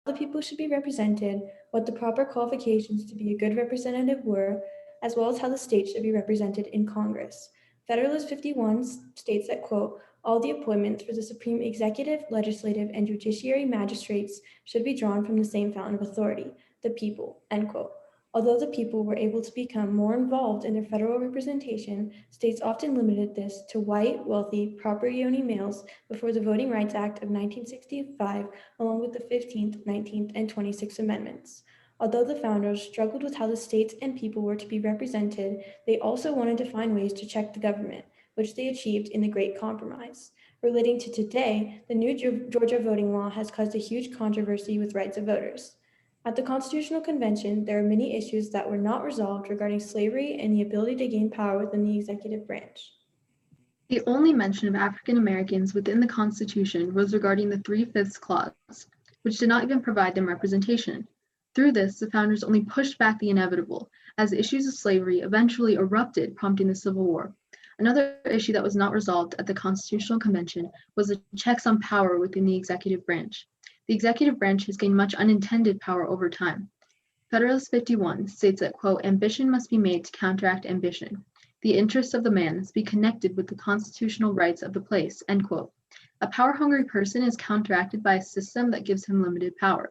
the people should be represented, what the proper qualifications to be a good representative were, as well as how the state should be represented in Congress. Federalist 51 states that, quote, all the appointments for the supreme executive, legislative, and judiciary magistrates should be drawn from the same fountain of authority, the people, end quote. Although the people were able to become more involved in their federal representation, states often limited this to white, wealthy, property-owning males before the Voting Rights Act of 1965, along with the 15th, 19th, and 26th Amendments. Although the founders struggled with how the states and people were to be represented, they also wanted to find ways to check the government, which they achieved in the Great Compromise. Relating to today, the new Georgia voting law has caused a huge controversy with rights of voters. At the Constitutional Convention, there are many issues that were not resolved regarding slavery and the ability to gain power within the executive branch. The only mention of African Americans within the Constitution was regarding the 3/5 clause, which did not even provide them representation. Through this, the founders only pushed back the inevitable, as issues of slavery eventually erupted, prompting the Civil War. Another issue that was not resolved at the Constitutional Convention was the checks on power within the executive branch. The executive branch has gained much unintended power over time. Federalist 51 states that, quote, ambition must be made to counteract ambition. The interests of the man must be connected with the constitutional rights of the place, end quote. A power-hungry person is counteracted by a system that gives him limited power.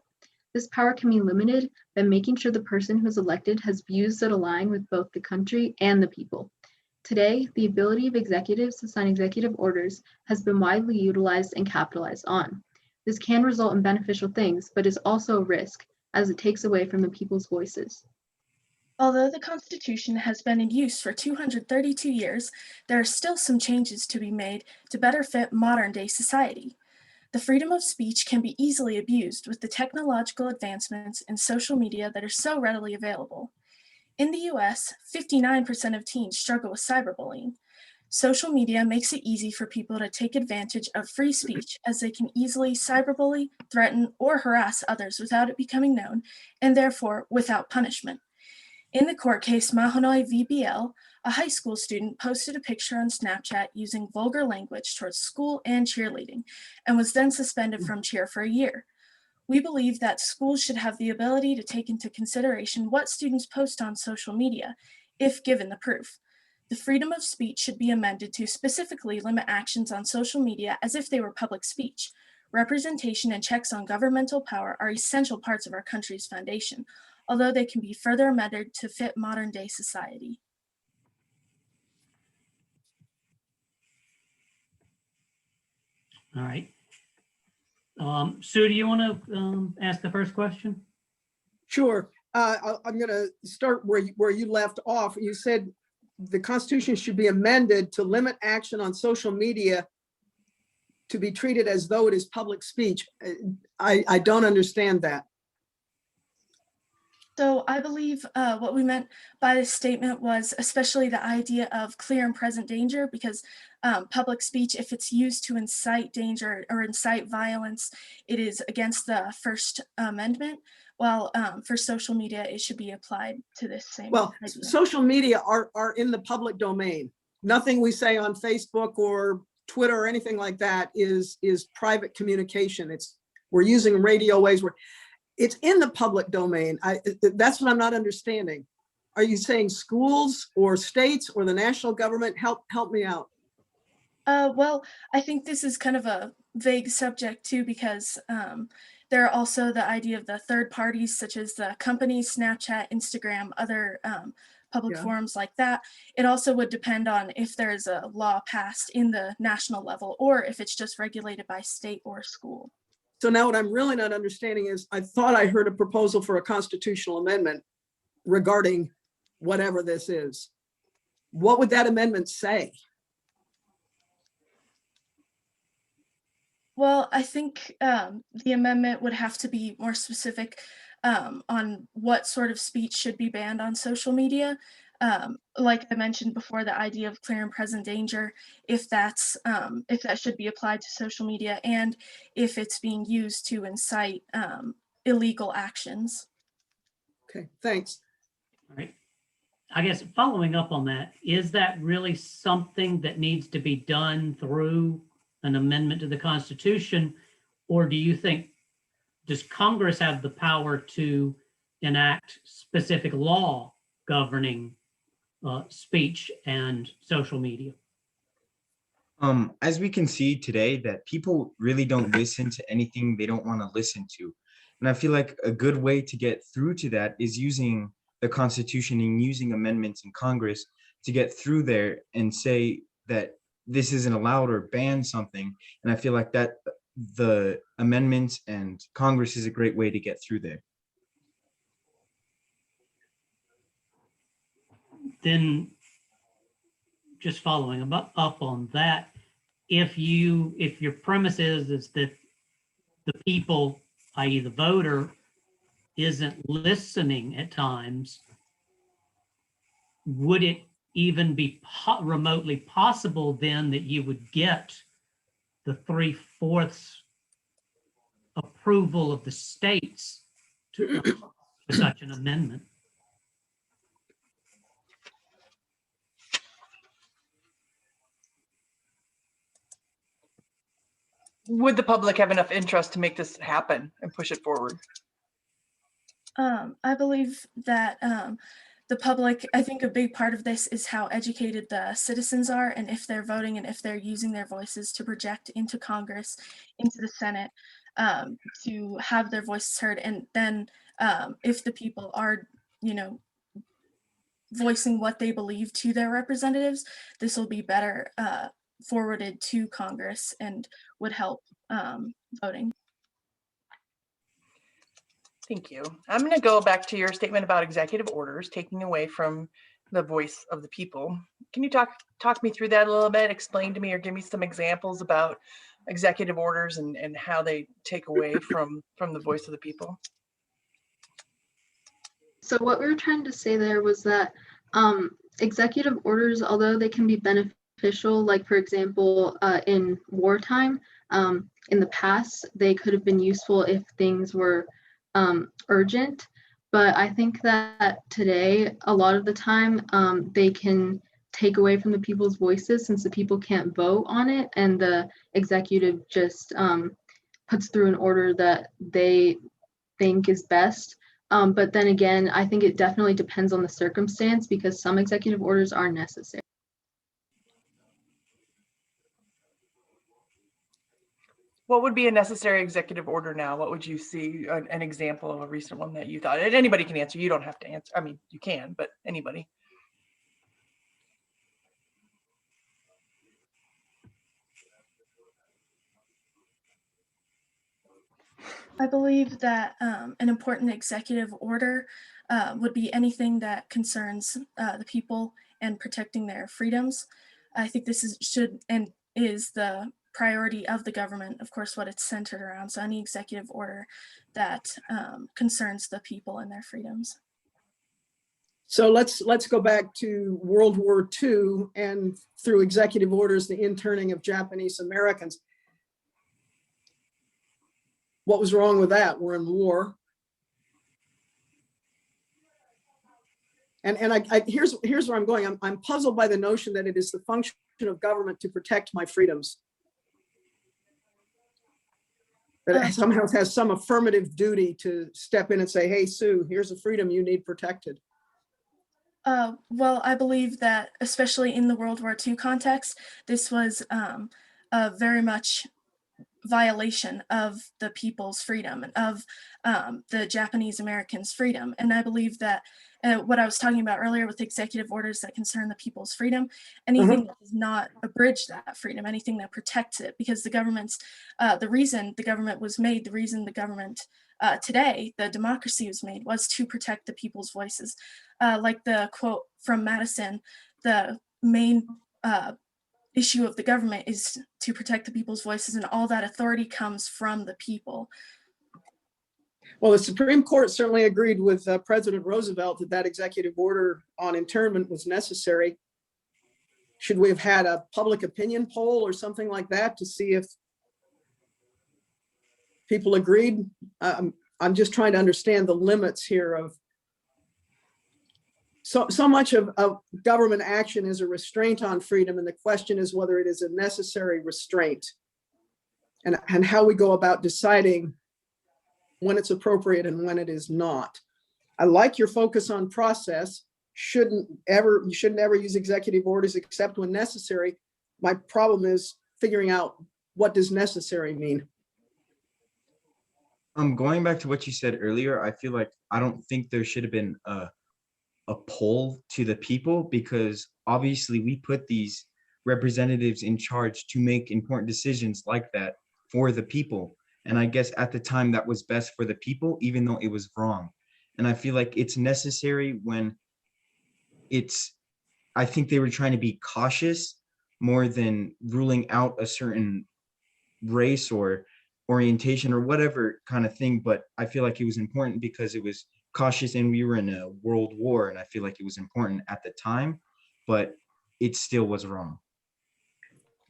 This power can be limited by making sure the person who is elected has views that align with both the country and the people. Today, the ability of executives to sign executive orders has been widely utilized and capitalized on. This can result in beneficial things, but is also a risk, as it takes away from the people's voices. Although the Constitution has been in use for 232 years, there are still some changes to be made to better fit modern-day society. The freedom of speech can be easily abused with the technological advancements in social media that are so readily available. In the US, 59% of teens struggle with cyberbullying. Social media makes it easy for people to take advantage of free speech, as they can easily cyberbully, threaten, or harass others without it becoming known, and therefore without punishment. In the court case Mahonoi v. BL, a high school student posted a picture on Snapchat using vulgar language towards school and cheerleading, and was then suspended from cheer for a year. We believe that schools should have the ability to take into consideration what students post on social media, if given the proof. The freedom of speech should be amended to specifically limit actions on social media as if they were public speech. Representation and checks on governmental power are essential parts of our country's foundation, although they can be further amended to fit modern-day society. All right. Sue, do you want to ask the first question? Sure. I'm going to start where you left off. You said the Constitution should be amended to limit action on social media to be treated as though it is public speech. I don't understand that. So I believe what we meant by this statement was especially the idea of clear and present danger, because public speech, if it's used to incite danger or incite violence, it is against the First Amendment. While for social media, it should be applied to this same idea. Social media are in the public domain. Nothing we say on Facebook or Twitter or anything like that is private communication. We're using radio waves where it's in the public domain. That's what I'm not understanding. Are you saying schools or states or the national government? Help me out. Well, I think this is kind of a vague subject too, because there are also the idea of the third parties, such as the companies, Snapchat, Instagram, other public forums like that. It also would depend on if there's a law passed in the national level or if it's just regulated by state or school. So now what I'm really not understanding is, I thought I heard a proposal for a constitutional amendment regarding whatever this is. What would that amendment say? Well, I think the amendment would have to be more specific on what sort of speech should be banned on social media. Like I mentioned before, the idea of clear and present danger, if that should be applied to social media, and if it's being used to incite illegal actions. Okay, thanks. All right. I guess following up on that, is that really something that needs to be done through an amendment to the Constitution? Or do you think does Congress have the power to enact specific law governing speech and social media? As we can see today, that people really don't listen to anything they don't want to listen to. And I feel like a good way to get through to that is using the Constitution and using amendments in Congress to get through there and say that this isn't allowed or ban something. And I feel like that the amendments and Congress is a great way to get through there. Then just following up on that, if your premise is that the people, i.e. the voter, isn't listening at times, would it even be remotely possible then that you would get the 3/4 approval of the states to such an amendment? Would the public have enough interest to make this happen and push it forward? I believe that the public, I think a big part of this is how educated the citizens are, and if they're voting and if they're using their voices to project into Congress, into the Senate, to have their voices heard. And then if the people are, voicing what they believe to their representatives, this will be better forwarded to Congress and would help voting. Thank you. I'm going to go back to your statement about executive orders taking away from the voice of the people. Can you talk me through that a little bit? Explain to me or give me some examples about executive orders and how they take away from the voice of the people? So what we were trying to say there was that executive orders, although they can be beneficial, like for example, in wartime, in the past, they could have been useful if things were urgent. But I think that today, a lot of the time, they can take away from the people's voices since the people can't vote on it, and the executive just puts through an order that they think is best. But then again, I think it definitely depends on the circumstance because some executive orders are necessary. What would be a necessary executive order now? What would you see an example of a recent one that you thought? And anybody can answer. You don't have to answer. I mean, you can, but anybody. I believe that an important executive order would be anything that concerns the people and protecting their freedoms. I think this should and is the priority of the government, of course, what it's centered around. So any executive order that concerns the people and their freedoms. So let's go back to World War II and through executive orders, the interning of Japanese Americans. What was wrong with that? We're in war. And here's where I'm going. I'm puzzled by the notion that it is the function of government to protect my freedoms. That it somehow has some affirmative duty to step in and say, hey, Sue, here's a freedom you need protected. Well, I believe that especially in the World War II context, this was a very much violation of the people's freedom and of the Japanese Americans' freedom. And I believe that what I was talking about earlier with executive orders that concern the people's freedom, anything that does not abridge that freedom, anything that protects it, because the government's, the reason the government was made, the reason the government today, the democracy was made, was to protect the people's voices. Like the quote from Madison, the main issue of the government is to protect the people's voices, and all that authority comes from the people. Well, the Supreme Court certainly agreed with President Roosevelt that executive order on internment was necessary. Should we have had a public opinion poll or something like that to see if people agreed? I'm just trying to understand the limits here of so much of government action is a restraint on freedom, and the question is whether it is a necessary restraint, and how we go about deciding when it's appropriate and when it is not. I like your focus on process. You shouldn't ever use executive orders except when necessary. My problem is figuring out what does necessary mean. Going back to what you said earlier, I feel like I don't think there should have been a poll to the people, because obviously we put these representatives in charge to make important decisions like that for the people. And I guess at the time that was best for the people, even though it was wrong. And I feel like it's necessary when I think they were trying to be cautious more than ruling out a certain race or orientation or whatever kind of thing. But I feel like it was important because it was cautious and we were in a world war, and I feel like it was important at the time, but it still was wrong.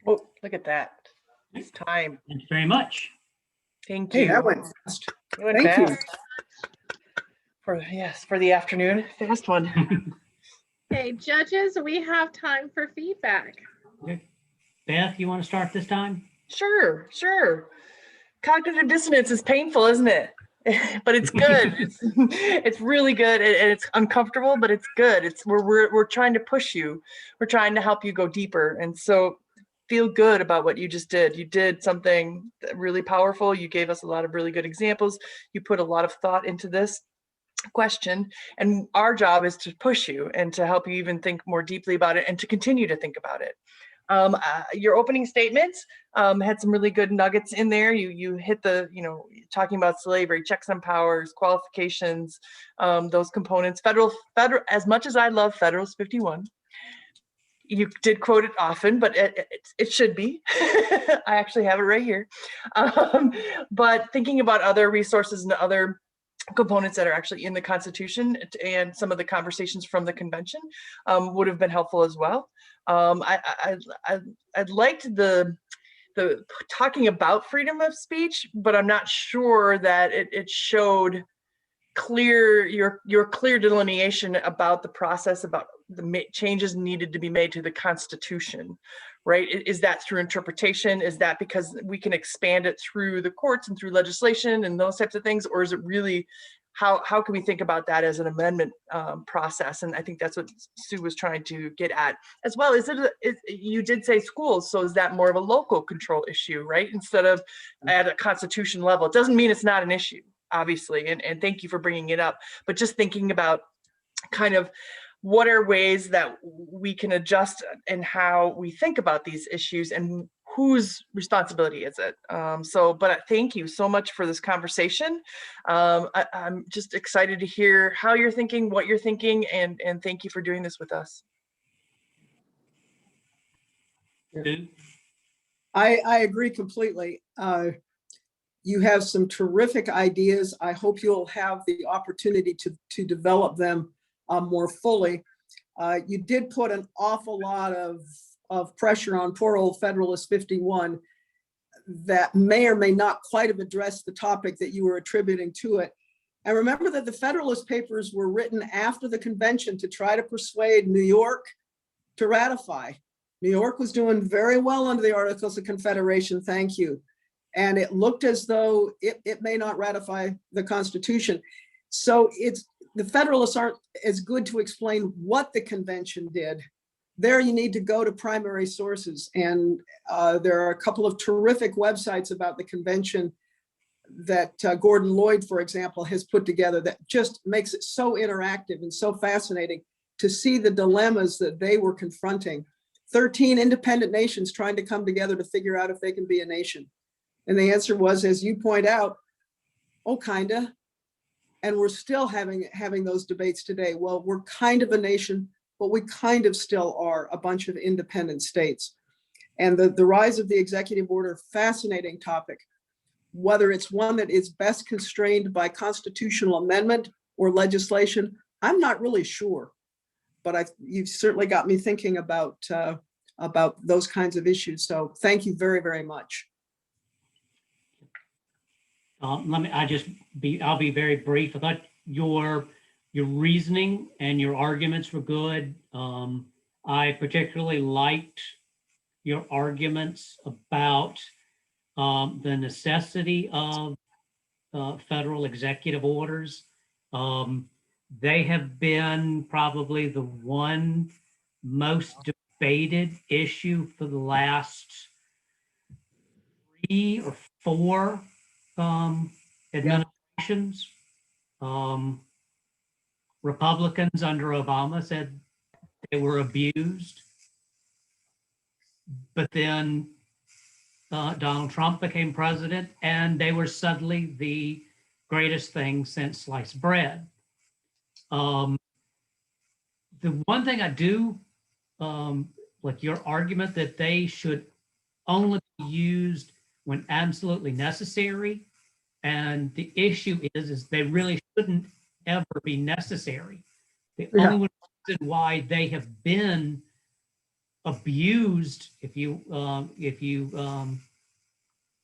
Oh, look at that. It's time. Thank you very much. Thank Hey, you. that went fast. It went Thank you. fast. For the afternoon, fast one. Okay, judges, we have time for feedback. Okay. Beth, you want to start this time? Sure. Cognitive dissonance is painful, isn't it? But it's good. It's really good, and it's uncomfortable, but it's good. We're trying to push you. We're trying to help you go deeper, and so feel good about what you just did. You did something really powerful. You gave us a lot of really good examples. You put a lot of thought into this question, and our job is to push you and to help you even think more deeply about it and to continue to think about it. Your opening statements had some really good nuggets in there. You hit the, talking about slavery, checks and powers, qualifications, those components. Federal, as much as I love Federalist 51, you did quote it often, but it should be. I actually have it right here. But thinking about other resources and other components that are actually in the Constitution and some of the conversations from the convention would have been helpful as well. I liked the talking about freedom of speech, but I'm not sure that it showed your clear delineation about the process, about the changes needed to be made to the Constitution, right? Is that through interpretation? Is that because we can expand it through the courts and through legislation and those types of things? Or is it really, how can we think about that as an amendment process? And I think that's what Sue was trying to get at. As well, you did say schools, so is that more of a local control issue, right? Instead of at a Constitution level. It doesn't mean it's not an issue, obviously, and thank you for bringing it up, but just thinking about kind of what are ways that we can adjust and how we think about these issues and whose responsibility is it? But thank you so much for this conversation. I'm just excited to hear how you're thinking, what you're thinking, and thank you for doing this with us. I agree completely. You have some terrific ideas. I hope you'll have the opportunity to develop them more fully. You did put an awful lot of pressure on poor old Federalist 51 that may or may not quite have addressed the topic that you were attributing to it. And remember that the Federalist Papers were written after the convention to try to persuade New York to ratify. New York was doing very well under the Articles of Confederation, thank you. And it looked as though it may not ratify the Constitution. So the Federalists aren't as good to explain what the convention did. There you need to go to primary sources. And there are a couple of terrific websites about the convention that Gordon Lloyd, for example, has put together that just makes it so interactive and so fascinating to see the dilemmas that they were confronting. 13 independent nations trying to come together to figure out if they can be a nation. And the answer was, as you point out, oh, kinda. And we're still having those debates today. Well, we're kind of a nation, but we kind of still are a bunch of independent states. And the rise of the executive order, fascinating topic. Whether it's one that is best constrained by constitutional amendment or legislation, I'm not really sure. But you've certainly got me thinking about those kinds of issues. So thank you very, very much. I'll be very brief. I thought your reasoning and your arguments were good. I particularly liked your arguments about the necessity of federal executive orders. They have been probably the one most debated issue for the last 3 or 4 administrations. Republicans under Obama said they were abused, but then Donald Trump became president and they were suddenly the greatest thing since sliced bread. The one thing I do, like your argument that they should only be used when absolutely necessary. And the issue is they really shouldn't ever be necessary. The only reason why they have been abused, if you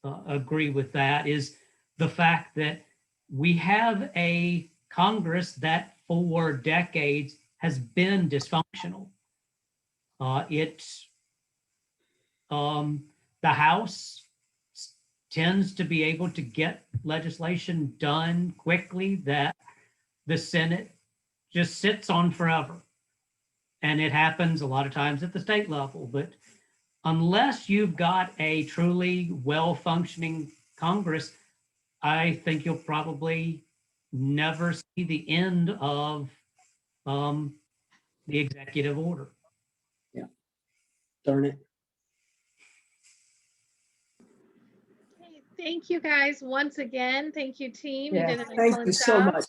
agree with that, is the fact that we have a Congress that for decades has been dysfunctional. The House tends to be able to get legislation done quickly that the Senate just sits on forever. And it happens a lot of times at the state level. But unless you've got a truly well-functioning Congress, I think you'll probably never see the end of the executive order. Yeah. Darn it. Okay, thank you guys once again. Thank you, team. Yeah, You did an thank excellent you so job. much.